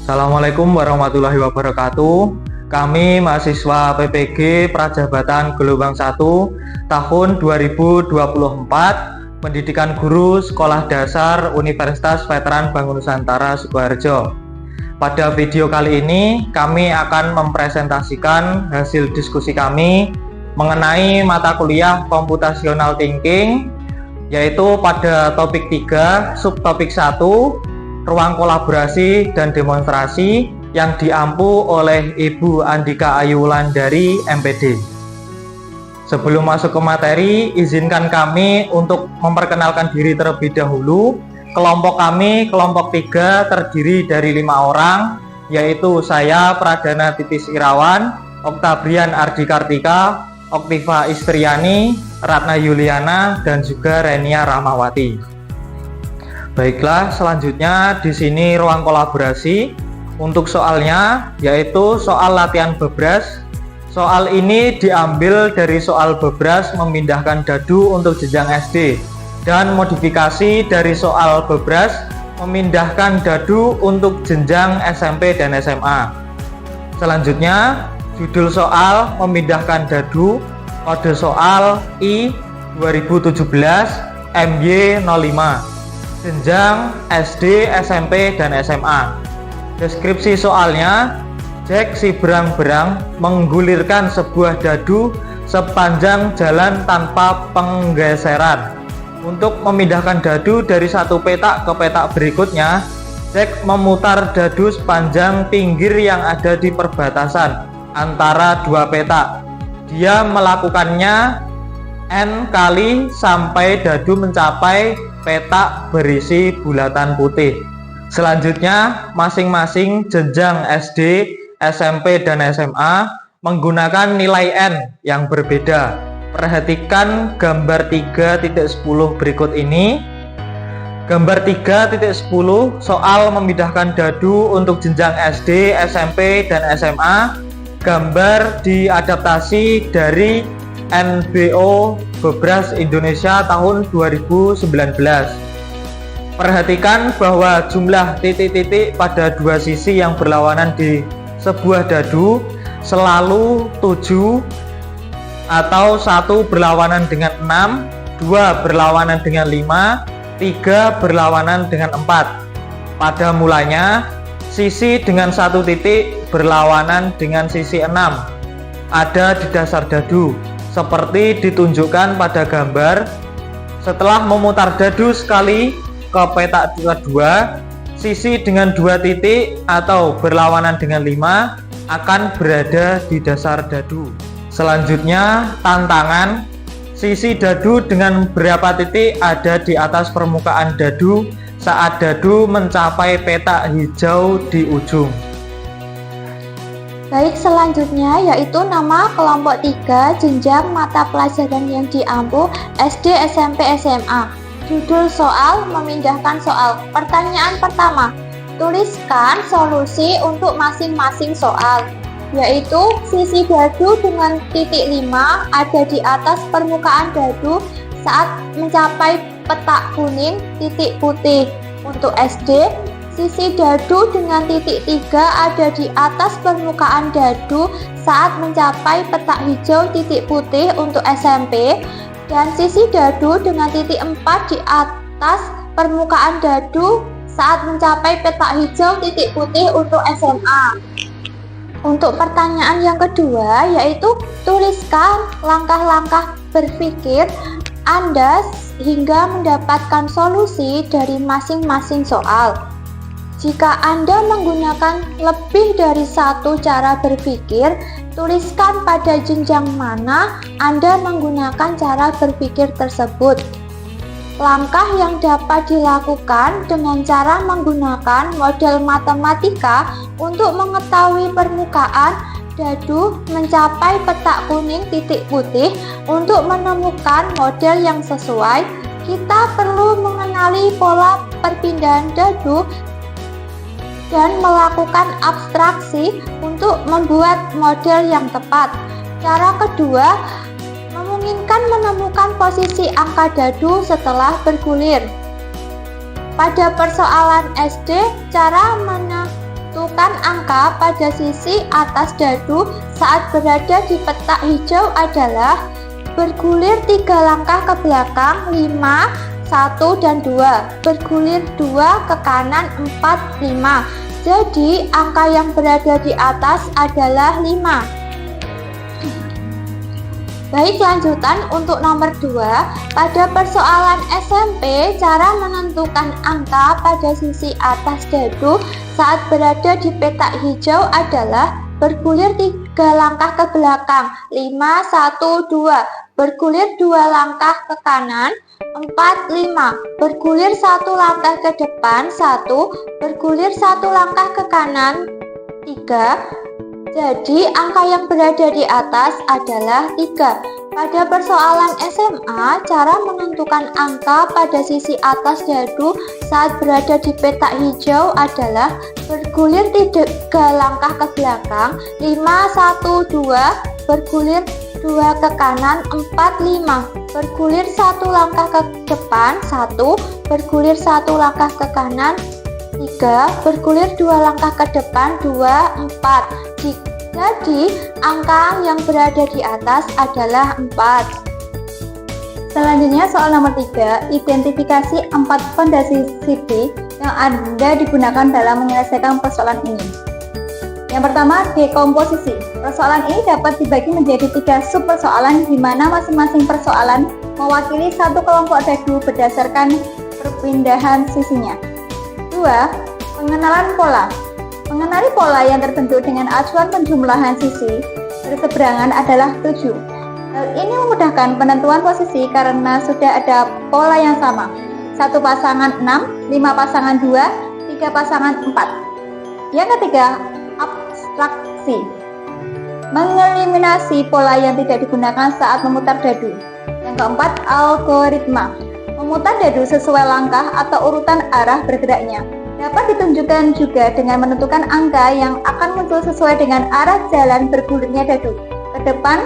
Assalamualaikum warahmatullahi wabarakatuh. Kami mahasiswa PPG Prajabatan Gelombang 1 tahun 2024, Pendidikan Guru Sekolah Dasar Universitas Veteran Bangun Nusantara Sukoharjo. Pada video kali ini kami akan mempresentasikan hasil diskusi kami mengenai mata kuliah Computational Thinking, yaitu pada topik 3, subtopik 1, ruang kolaborasi dan demonstrasi, yang diampu oleh Ibu Andika Ayu Wulandari, MPD. Sebelum masuk ke materi, izinkan kami untuk memperkenalkan diri terlebih dahulu. Kelompok kami, kelompok 3, terdiri dari 5 orang, yaitu saya, Pradana Titis Irawan, Oktabrian Ardi Kartika, Oktiva Istriani, Ratna Yuliana, dan juga Renia Rahmawati. Baiklah, selanjutnya di sini ruang kolaborasi. Untuk soalnya, yaitu soal latihan bebras. Soal ini diambil dari soal bebras memindahkan dadu untuk jenjang SD, dan modifikasi dari soal bebras memindahkan dadu untuk jenjang SMP dan SMA. Selanjutnya, judul soal memindahkan dadu, kode soal I 2017 MY05, jenjang SD, SMP, dan SMA. Deskripsi soalnya, Jack si berang-berang menggulirkan sebuah dadu sepanjang jalan tanpa penggeseran. Untuk memindahkan dadu dari satu petak ke petak berikutnya, Jack memutar dadu sepanjang pinggir yang ada di perbatasan antara dua petak. Dia melakukannya N kali sampai dadu mencapai petak berisi bulatan putih. Selanjutnya, masing-masing jenjang SD, SMP, dan SMA menggunakan nilai N yang berbeda. Perhatikan gambar 3.10 berikut ini. Gambar 3.10 soal memindahkan dadu untuk jenjang SD, SMP, dan SMA. Gambar diadaptasi dari NBO Bebras Indonesia tahun 2019. Perhatikan bahwa jumlah titik-titik pada dua sisi yang berlawanan di sebuah dadu selalu 7, atau 1 berlawanan dengan 6, 2 berlawanan dengan 5, 3 berlawanan dengan 4. Pada mulanya, sisi dengan 1 titik berlawanan dengan sisi 6 ada di dasar dadu, seperti ditunjukkan pada gambar. Setelah memutar dadu sekali ke petak kedua, sisi dengan 2 titik atau berlawanan dengan 5 akan berada di dasar dadu. Selanjutnya, tantangan. Sisi dadu dengan berapa titik ada di atas permukaan dadu saat dadu mencapai petak hijau di ujung. Baik, selanjutnya yaitu nama kelompok 3, jenjang mata pelajaran yang diampu SD, SMP, SMA. Judul soal memindahkan soal. Pertanyaan pertama, tuliskan solusi untuk masing-masing soal, yaitu sisi dadu dengan titik 5 ada di atas permukaan dadu saat mencapai petak kuning titik putih. Untuk SD, sisi dadu dengan titik 3 ada di atas permukaan dadu saat mencapai petak hijau titik putih. Untuk SMP, dan sisi dadu dengan titik 4 di atas permukaan dadu saat mencapai petak hijau titik putih. Untuk SMA. Untuk pertanyaan yang kedua, yaitu tuliskan langkah-langkah berpikir Anda hingga mendapatkan solusi dari masing-masing soal. Jika Anda menggunakan lebih dari satu cara berpikir, tuliskan pada jenjang mana Anda menggunakan cara berpikir tersebut. Langkah yang dapat dilakukan dengan cara menggunakan model matematika untuk mengetahui permukaan dadu mencapai petak kuning titik putih. Untuk menemukan model yang sesuai, kita perlu mengenali pola perpindahan dadu dan melakukan abstraksi untuk membuat model yang tepat. Cara kedua, memungkinkan menemukan posisi angka dadu setelah bergulir. Pada persoalan SD, cara menentukan menentukan angka pada sisi atas dadu saat berada di petak hijau adalah bergulir 3 langkah ke belakang 5, 1, dan 2, bergulir 2 ke kanan 4, 5. Jadi angka yang berada di atas adalah 5. Baik, lanjutan untuk nomor 2. Pada persoalan SMP, cara menentukan angka pada sisi atas dadu saat berada di petak hijau adalah bergulir 3 langkah ke belakang 5, 1, 2, bergulir 2 langkah ke kanan 4, 5, bergulir 1 langkah ke depan 1, bergulir 1 langkah ke kanan 3. Jadi, angka yang berada di atas adalah 3. Pada persoalan SMA, cara menentukan angka pada sisi atas dadu saat berada di petak hijau adalah bergulir 3 langkah ke belakang 5, 1, 2, bergulir 2 ke kanan 4, 5, bergulir 1 langkah ke depan 1, bergulir 1 langkah ke kanan 3, bergulir 2 langkah ke depan 2, 4. Jadi, angka yang berada di atas adalah 4. Selanjutnya soal nomor 3, identifikasi 4 fondasi CV yang Anda digunakan dalam menyelesaikan persoalan ini. Yang pertama, dekomposisi. Persoalan ini dapat dibagi menjadi 3 sub-persoalan di mana masing-masing persoalan mewakili satu kelompok dadu berdasarkan perpindahan sisinya. 2. Pengenalan pola. Mengenali pola yang terbentuk dengan acuan penjumlahan sisi berseberangan adalah 7. Hal ini memudahkan penentuan posisi karena sudah ada pola yang sama. 1 pasangan 6, 5 pasangan 2, 3 pasangan 4. Yang ketiga, abstraksi. Mengeliminasi pola yang tidak digunakan saat memutar dadu. Yang keempat, algoritma. Memutar dadu sesuai langkah atau urutan arah bergeraknya. Dapat ditunjukkan juga dengan menentukan angka yang akan muncul sesuai dengan arah jalan bergulirnya dadu, ke depan,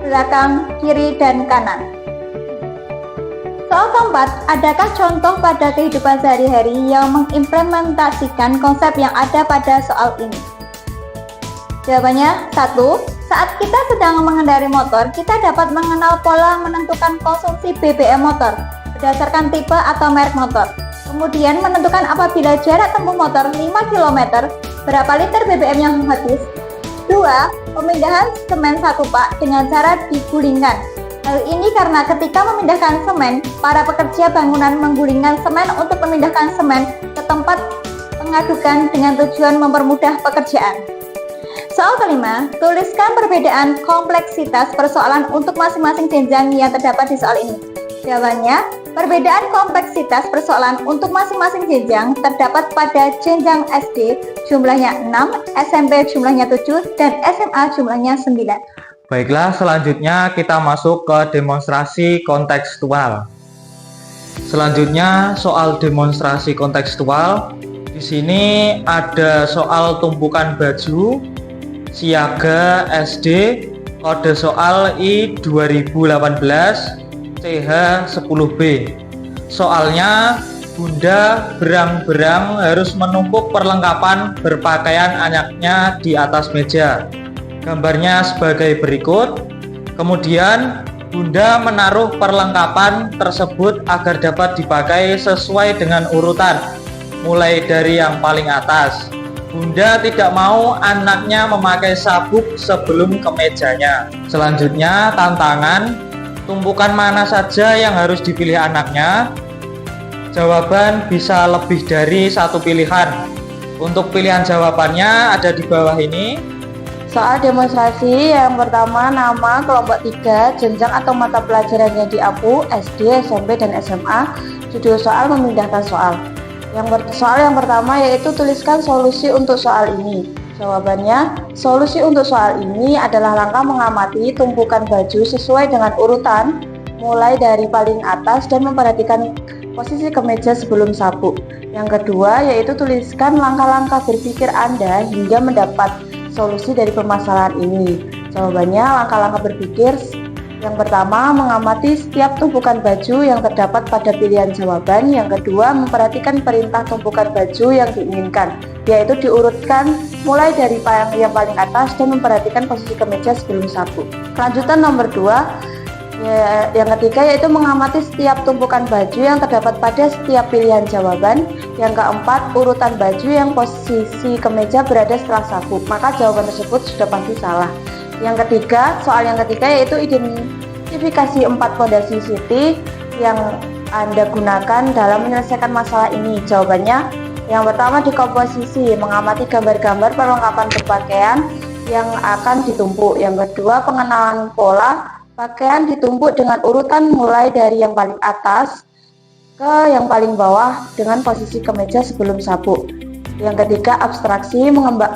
belakang, kiri, dan kanan. Soal keempat, adakah contoh pada kehidupan sehari-hari yang mengimplementasikan konsep yang ada pada soal ini? Jawabannya, 1. Saat kita sedang mengendari motor, kita dapat mengenal pola menentukan konsumsi BBM motor berdasarkan tipe atau merek motor. Kemudian menentukan apabila jarak tempuh motor 5 km, berapa liter BBM yang habis. 2. Pemindahan semen 1 pak dengan cara digulingkan. Hal ini karena ketika memindahkan semen, para pekerja bangunan menggulingkan semen untuk memindahkan semen ke tempat pengadukan dengan tujuan mempermudah pekerjaan. Soal kelima, tuliskan perbedaan kompleksitas persoalan untuk masing-masing jenjang yang terdapat di soal ini. Jawabannya, perbedaan kompleksitas persoalan untuk masing-masing jenjang terdapat pada jenjang SD jumlahnya 6, SMP jumlahnya 7, dan SMA jumlahnya 9. Baiklah, selanjutnya kita masuk ke demonstrasi kontekstual. Selanjutnya soal demonstrasi kontekstual. Di sini ada soal tumpukan baju Siaga SD, kode soal I 2018 CH10B. Soalnya, Bunda berang-berang harus menumpuk perlengkapan berpakaian anaknya di atas meja. Gambarnya sebagai berikut. Kemudian, Bunda menaruh perlengkapan tersebut agar dapat dipakai sesuai dengan urutan, mulai dari yang paling atas. Bunda tidak mau anaknya memakai sabuk sebelum ke mejanya. Selanjutnya, tantangan. Tumpukan mana saja yang harus dipilih anaknya? Jawaban bisa lebih dari satu pilihan. Untuk pilihan jawabannya ada di bawah ini. Soal demonstrasi yang pertama, nama kelompok 3, jenjang atau mata pelajaran yang diampu, SD, SMP, dan SMA. Judul soal memindahkan soal. Soal yang pertama yaitu tuliskan solusi untuk soal ini. Jawabannya, solusi untuk soal ini adalah langkah mengamati tumpukan baju sesuai dengan urutan, mulai dari paling atas dan memperhatikan posisi kemeja sebelum sabuk. Yang kedua, yaitu tuliskan langkah-langkah berpikir Anda hingga mendapat solusi dari permasalahan ini. Jawabannya, langkah-langkah berpikir yang pertama, mengamati setiap tumpukan baju yang terdapat pada pilihan jawaban. Yang kedua, memperhatikan perintah tumpukan baju yang diinginkan. yaitu diurutkan mulai dari yang paling atas dan memperhatikan posisi kemeja sebelum sapu. Kelanjutan nomor 2, yang ketiga yaitu mengamati setiap tumpukan baju yang terdapat pada setiap pilihan jawaban. Yang keempat, urutan baju yang posisi kemeja berada setelah sapu, maka jawaban tersebut sudah pasti salah. Yang ketiga, soal yang ketiga yaitu identifikasi 4 fondasi Siti yang Anda gunakan dalam menyelesaikan masalah ini. Jawabannya, yang pertama di komposisi, mengamati gambar-gambar perlengkapan berpakaian yang akan ditumpuk. Yang kedua, pengenalan pola pakaian ditumpuk dengan urutan mulai dari yang paling atas ke yang paling bawah dengan posisi kemeja sebelum sapu. Yang ketiga, abstraksi,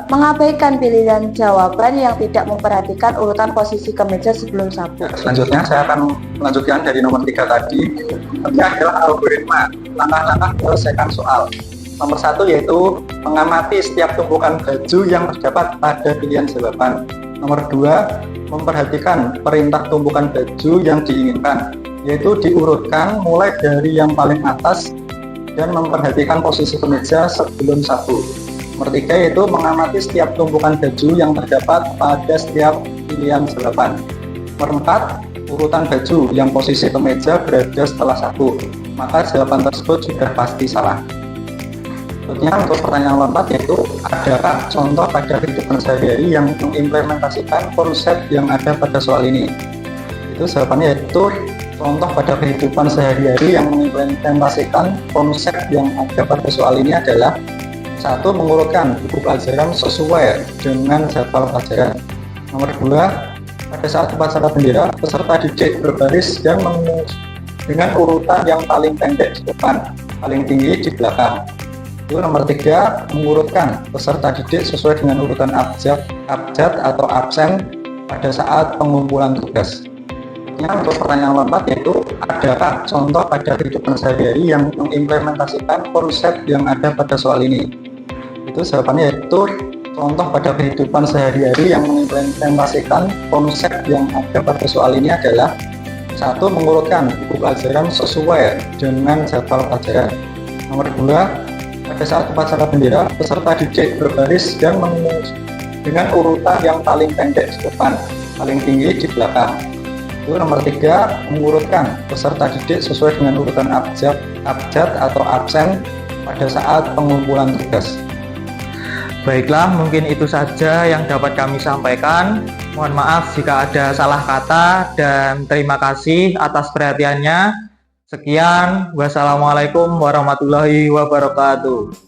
mengabaikan pilihan jawaban yang tidak memperhatikan urutan posisi kemeja sebelum sapu. Selanjutnya saya akan melanjutkan dari nomor 3 tadi. Ini adalah algoritma langkah-langkah menyelesaikan soal. Nomor 1 yaitu mengamati setiap tumpukan baju yang terdapat pada pilihan jawaban. Nomor 2, memperhatikan perintah tumpukan baju yang diinginkan, yaitu diurutkan mulai dari yang paling atas dan memperhatikan posisi kemeja sebelum sapu. Nomor 3 yaitu mengamati setiap tumpukan baju yang terdapat pada setiap pilihan jawaban. Nomor 4, urutan baju yang posisi kemeja berada setelah sapu, maka jawaban tersebut sudah pasti salah. Berikutnya untuk pertanyaan nomor 4 yaitu, adakah contoh pada kehidupan sehari-hari yang mengimplementasikan konsep yang ada pada soal ini? Itu jawabannya yaitu contoh pada kehidupan sehari-hari yang mengimplementasikan konsep yang ada pada soal ini adalah 1. Mengurutkan buku pelajaran sesuai dengan jadwal pelajaran. Nomor 2, pada saat upacara bendera, peserta didik berbaris dan dengan urutan yang paling pendek di depan, paling tinggi di belakang. Itu nomor 3, mengurutkan peserta didik sesuai dengan urutan abjad atau absen pada saat pengumpulan tugas. Untuk pertanyaan nomor 4 yaitu, adakah contoh pada kehidupan sehari-hari yang mengimplementasikan konsep yang ada pada soal ini? Itu jawabannya yaitu contoh pada kehidupan sehari-hari yang mengimplementasikan konsep yang ada pada soal ini adalah 1. Mengurutkan buku pelajaran sesuai dengan jadwal pelajaran. Nomor 2, pada saat upacara bendera, peserta didik berbaris dan dengan urutan yang paling pendek di depan, paling tinggi di belakang. Itu nomor 3, mengurutkan peserta didik sesuai dengan urutan abjad atau absen pada saat pengumpulan tugas. Baiklah, mungkin itu saja yang dapat kami sampaikan. Mohon maaf jika ada salah kata dan terima kasih atas perhatiannya. Sekian, wassalamualaikum warahmatullahi wabarakatuh.